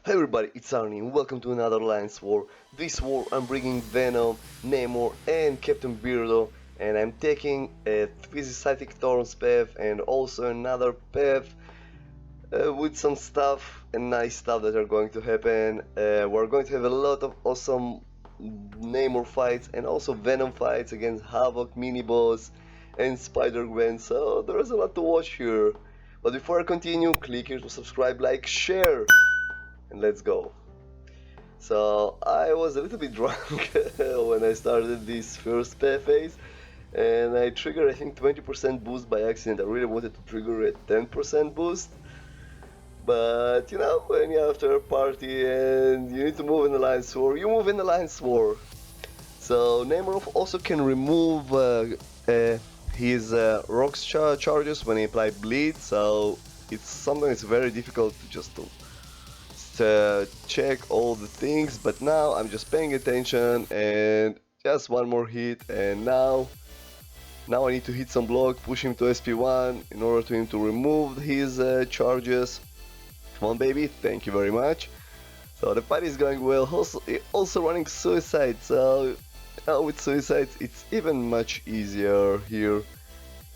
Hey everybody, it's Arnie and welcome to another Alliance War. This war I'm bringing Venom, Namor and Captain Beardo, and I'm taking a Physicytic Thorns path and also another path with some stuff and nice stuff that are going to happen. We're going to have a lot of awesome Namor fights and also Venom fights against Havok, Mini-Boss and Spider-Gwen, so there's a lot to watch here. But before I continue, click here to subscribe, like, share, and let's go. So I was a little bit drunk when I started this first phase, and I triggered I think 20% boost by accident. I really wanted to trigger a 10% boost, but you know, when you're after a party and you need to move in Alliance War, you move in Alliance War. So Namor also can remove his rocks charges when he apply bleed, so it's sometimes very difficult to just check all the things, but now I'm just paying attention and just one more hit, and now I need to hit some block, push him to SP1 in order to him to remove his charges. Come on baby, thank you very much. So the fight is going well, also running suicide, so with suicides it's even much easier here.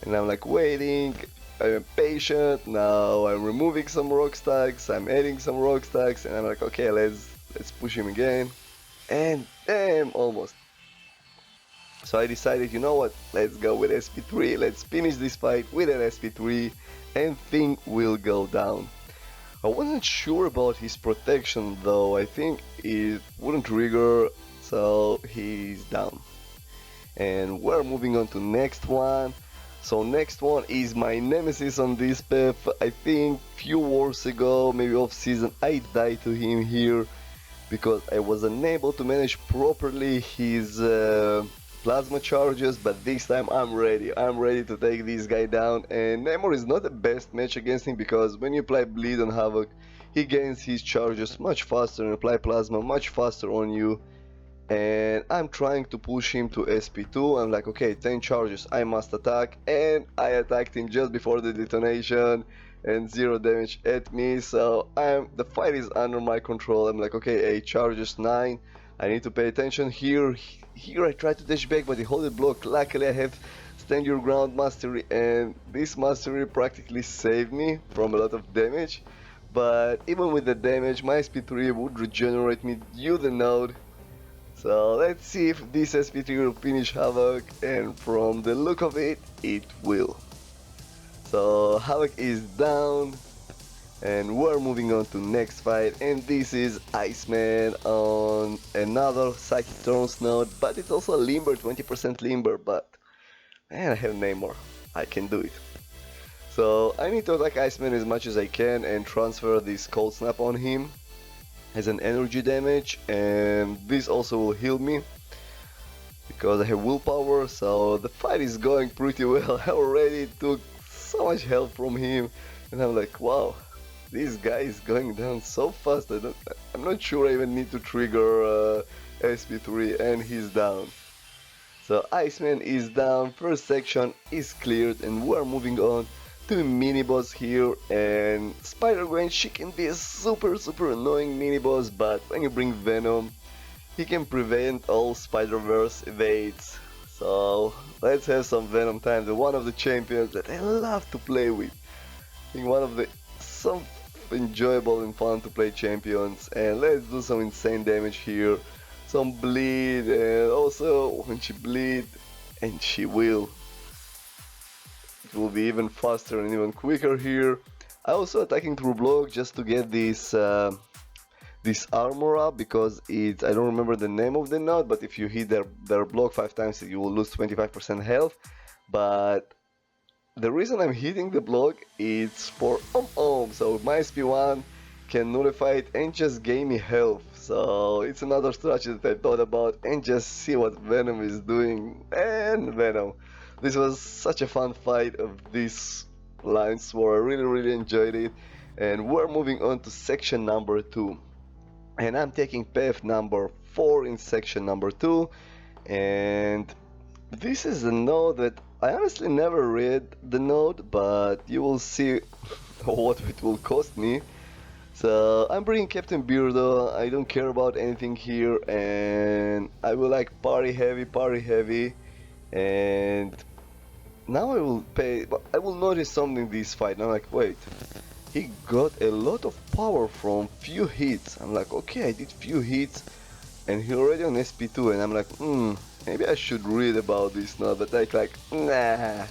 And I'm like waiting, I'm patient, now I'm removing some rock stacks, I'm adding some rock stacks, and I'm like, okay, let's push him again. And damn, almost. So I decided, you know what, let's go with SP3, let's finish this fight with an SP3, and thing will go down. I wasn't sure about his protection though, I think it wouldn't trigger, so he's down. And we're moving on to next one. So next one is my nemesis on this path. I think few wars ago, maybe off season, I died to him here because I was unable to manage properly his plasma charges, but this time I'm ready to take this guy down. And Namor is not the best match against him because when you apply bleed on Havok, he gains his charges much faster and apply plasma much faster on you. And I'm trying to push him to SP2. I'm like, okay, 10 charges, I must attack, and I attacked him just before the detonation and 0 damage at me, so the fight is under my control. I'm like, okay, 8 charges, 9, I need to pay attention here. I try to dash back, but he hold the block. Luckily I have stand your ground mastery, and this mastery practically saved me from a lot of damage. But even with the damage, my SP3 would regenerate me due the node. So let's see if this SP3 will finish Havok, and from the look of it, it will. So Havok is down, and we're moving on to next fight, and this is Iceman on another Psychic Thorns node, but it's also a limber, 20% limber, but man, I have Namor, I can do it. So I need to attack Iceman as much as I can and transfer this Cold Snap on him as an energy damage, and this also will heal me because I have willpower, so the fight is going pretty well. I already took so much health from him, and I'm like, wow, this guy is going down so fast. I'm not sure I even need to trigger SP3, and he's down. So Iceman is down, first section is cleared, and we're moving on to a mini-boss here. And Spider-Gwen, she can be a super annoying mini-boss, but when you bring Venom, he can prevent all Spider-Verse evades. So let's have some Venom time, one of the champions that I love to play with. I think one of the some enjoyable and fun to play champions, and let's do some insane damage here. Some bleed, and also when she bleed, and she will be even faster and even quicker here. I also attacking through block just to get this this armor up, because it's, I don't remember the name of the node, but if you hit their block 5 times you will lose 25% health. But the reason I'm hitting the block is for so my SP1 can nullify it and just gain me health. So it's another strategy that I thought about, and just see what Venom is doing. And Venom, this was such a fun fight of this Alliance War. I really enjoyed it. And we're moving on to section number 2. And I'm taking path number 4 in section number 2. And this is a node that I honestly never read the node, but you will see what it will cost me. So I'm bringing Captain Beardo. I don't care about anything here, and I will like party heavy, and now I will pay. But I will notice something this fight. And I'm like, wait, he got a lot of power from few hits. I'm like, okay, I did few hits, and he already on SP2, and I'm like, maybe I should read about this now. But like, nah,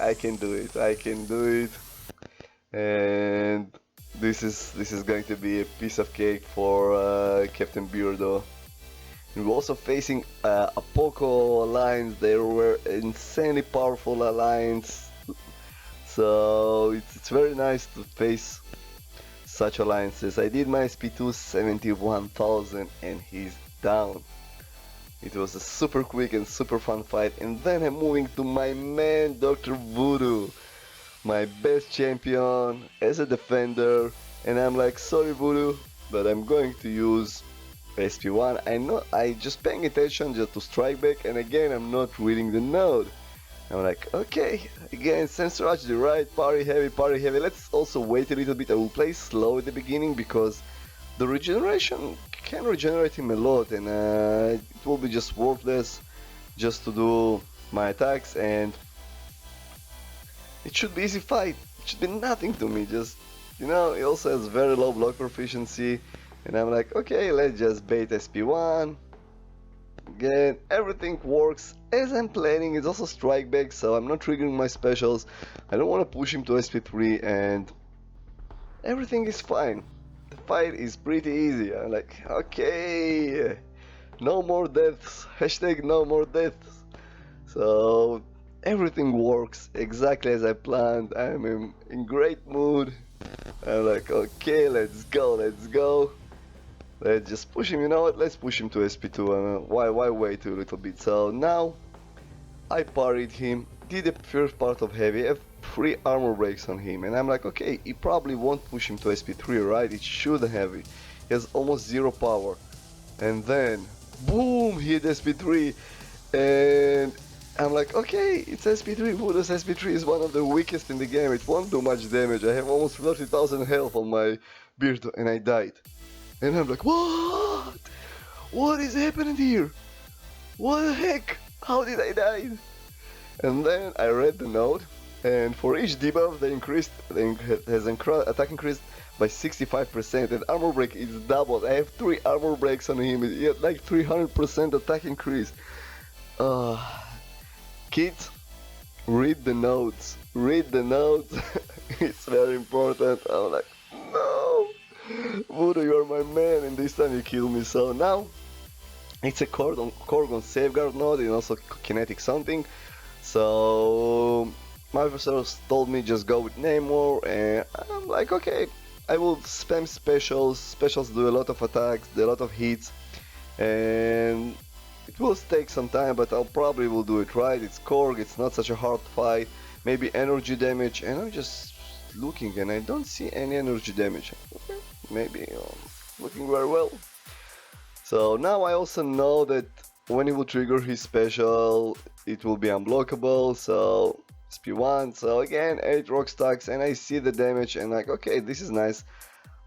I can do it. I can do it, and this is going to be a piece of cake for Captain Beardo. We were also facing APOCO alliance. They were insanely powerful alliance, so it's very nice to face such alliances. I did my SP2 71,000 and he's down. It was a super quick and super fun fight, and then I'm moving to my man Dr. Voodoo, my best champion as a defender, and I'm like, sorry Voodoo, but I'm going to use SP1. I know, I just paying attention just to strike back, and again I'm not reading the node. I'm like, okay, again, Sensorachi, right? Party heavy. Let's also wait a little bit. I will play slow at the beginning because the regeneration can regenerate him a lot, and it will be just worthless just to do my attacks, and it should be easy fight. It should be nothing to me. Just, he also has very low block proficiency, and I'm like, okay, let's just bait SP1. Again, everything works as I'm planning. It's also strike back, so I'm not triggering my specials. I don't want to push him to SP3, and everything is fine. The fight is pretty easy. I'm like, okay, no more deaths. Hashtag no more deaths. So everything works exactly as I planned. I'm in great mood. I'm like, okay, let's go. Let's just push him. You know what? Let's push him to SP2. Why wait a little bit? So now I parried him, did the first part of heavy, I have 3 armor breaks on him, and I'm like, okay, he probably won't push him to SP3, right? It should have it. He has almost 0 power. And then, boom, he hit SP3, and I'm like, okay, it's SP3. Voodoo's SP3 is one of the weakest in the game. It won't do much damage. I have almost 30,000 health on my beard, and I died. And I'm like, what? What is happening here? What the heck? How did I die? And then I read the note, and for each debuff attack increased by 65%, and armor break is doubled. I have 3 armor breaks on him. He had like 300% attack increase. Kids, read the notes. Read the notes. It's very important. I'm like, no, Voodoo, you're my man, and this time you kill me. So now it's a Korg on safeguard node and also kinetic something. So my professors told me just go with Namor, and I'm like, okay, I will spam specials. Specials do a lot of attacks, a lot of hits, and it will take some time, but I'll probably will do it right. It's Korg, it's not such a hard fight. Maybe energy damage, and I'm just looking and I don't see any energy damage. Okay, maybe looking very well. So now I also know that when he will trigger his special, it will be unblockable, so SP1, so again 8 rock stacks, and I see the damage and like, okay, this is nice.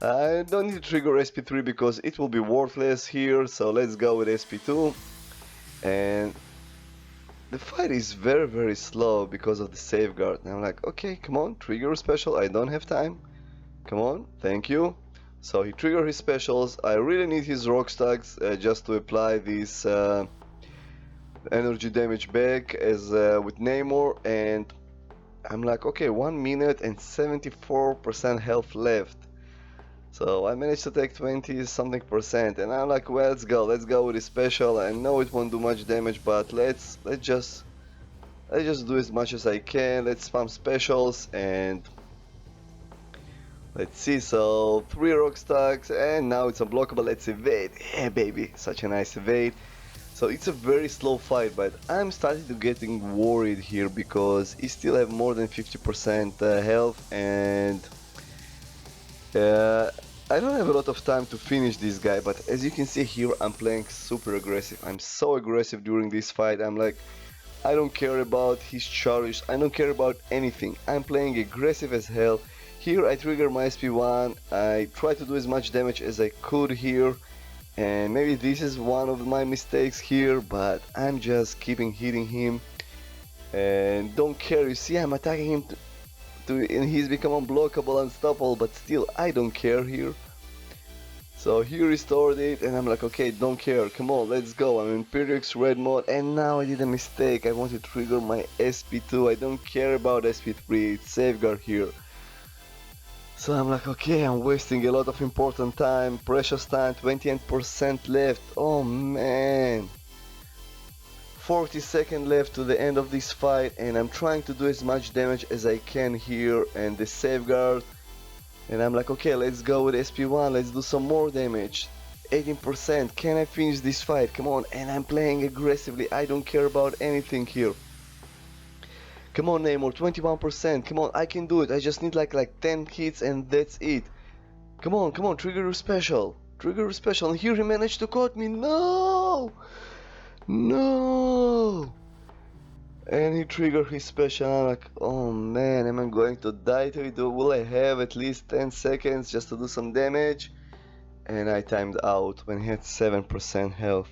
I don't need to trigger SP3 because it will be worthless here, so let's go with SP2. And the fight is very slow because of the safeguard, and I'm like, okay, come on, trigger a special, I don't have time. Come on, thank you. So he triggered his specials. I really need his rock stacks just to apply this energy damage back as with Namor, and I'm like, okay, 1 minute and 74% health left. So I managed to take 20 something percent, and I'm like, well, let's go with his special. I know it won't do much damage, but let's just do as much as I can. Let's spam specials and let's see. So 3 rock stacks, and now it's unblockable. Let's evade. Yeah, baby, such a nice evade. So it's a very slow fight, but I'm starting to getting worried here because he still have more than 50% health, and I don't have a lot of time to finish this guy. But as you can see here, I'm playing super aggressive. I'm so aggressive during this fight. I'm like, I don't care about his charge, I don't care about anything. I'm playing aggressive as hell. Here I trigger my SP1, I try to do as much damage as I could here, and maybe this is one of my mistakes here, but I'm just keeping hitting him and don't care. You see, I'm attacking him and he's become unblockable, unstoppable, but still I don't care here. So he restored it and I'm like, okay, don't care, come on, let's go. I'm in Pyrrhix red mode and now I did a mistake. I want to trigger my SP2. I don't care about SP3, it's safeguard here. So I'm like, okay, I'm wasting a lot of important time, precious time, 28% left. Oh man, 40 seconds left to the end of this fight and I'm trying to do as much damage as I can here and the safeguard. And I'm like, okay, let's go with SP1, let's do some more damage. 18%, can I finish this fight? Come on, and I'm playing aggressively, I don't care about anything here. Come on Namor, 21%, come on, I can do it, I just need like 10 hits and that's it. Come on, trigger your special. Trigger your special, and here he managed to caught me, no! No! And he triggered his special. I'm like, oh man, am I going to die to it? Will I have at least 10 seconds just to do some damage? And I timed out when he had 7% health.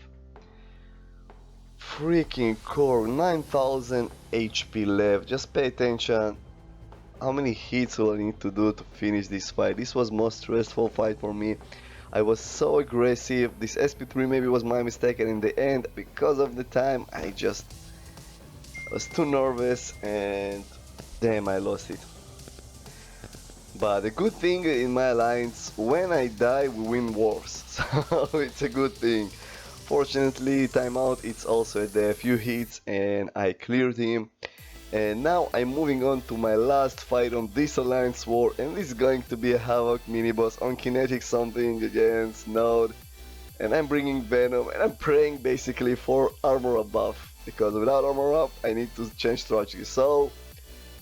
Freaking Korg, 9000 HP left. Just pay attention. How many hits will I need to do to finish this fight? This was most stressful fight for me. I was so aggressive. This SP3 maybe was my mistake, and in the end, because of the time, I was too nervous and damn, I lost it. But the good thing in my alliance, when I die we win wars, so it's a good thing. Fortunately, timeout, it's also a few hits and I cleared him. And now I'm moving on to my last fight on this alliance war, and this is going to be a Havok mini boss on kinetic something against Node. And I'm bringing Venom and I'm praying basically for armor up buff, because without armor up I need to change strategy. So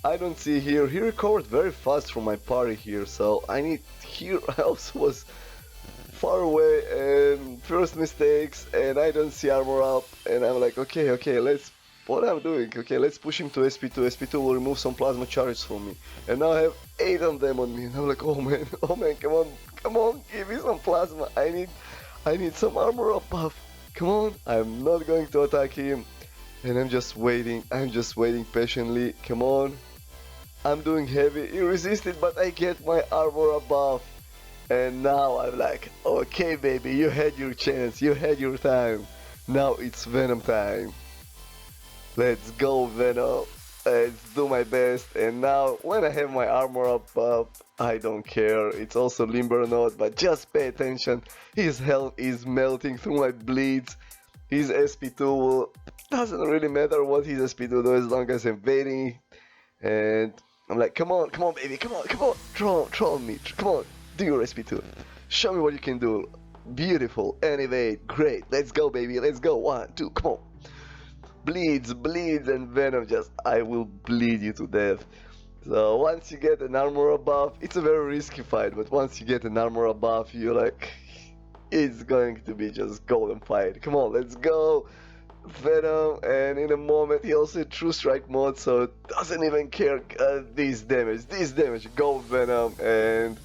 I don't see here, he recovered very fast from my party here, so I need here. I also was far away and first mistakes and I don't see armor up, and I'm like, okay, let's, what I'm doing, okay, let's push him to SP2. SP2 will remove some plasma charges from me, and now I have 8 of them on me, and I'm like, oh man, come on, give me some plasma. I need some armor up buff. Come on, I'm not going to attack him, and I'm just waiting patiently. Come on, I'm doing heavy, he resisted, but I get my armor up buff. And now I'm like, okay baby, you had your chance, you had your time. Now it's Venom time. Let's go Venom, let's do my best. And now when I have my armor up, I don't care. It's also limber node, but just pay attention. His health is melting through my bleeds. His SP2 doesn't really matter what his SP2 does as long as I'm waiting. And I'm like, come on baby, come on, troll me, come on, do your SP2. Show me what you can do. Beautiful, anyway, great, let's go baby, let's go, 1, 2, come on. Bleeds, and Venom just, I will bleed you to death. So once you get an armor buff, it's a very risky fight, but once you get an armor buff, you're like, it's going to be just golden fight. Come on, let's go Venom. And in a moment he also true strike mode, so doesn't even care. This damage, go Venom, and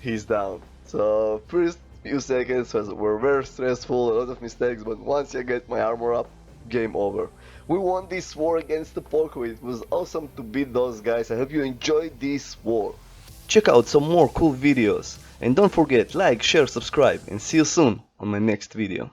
he's down. So first few seconds were very stressful, a lot of mistakes, but once I get my armor up, game over. We won this war against the APOCO. It was awesome to beat those guys. I hope you enjoyed this war. Check out some more cool videos, and don't forget, like, share, subscribe, and see you soon on my next video.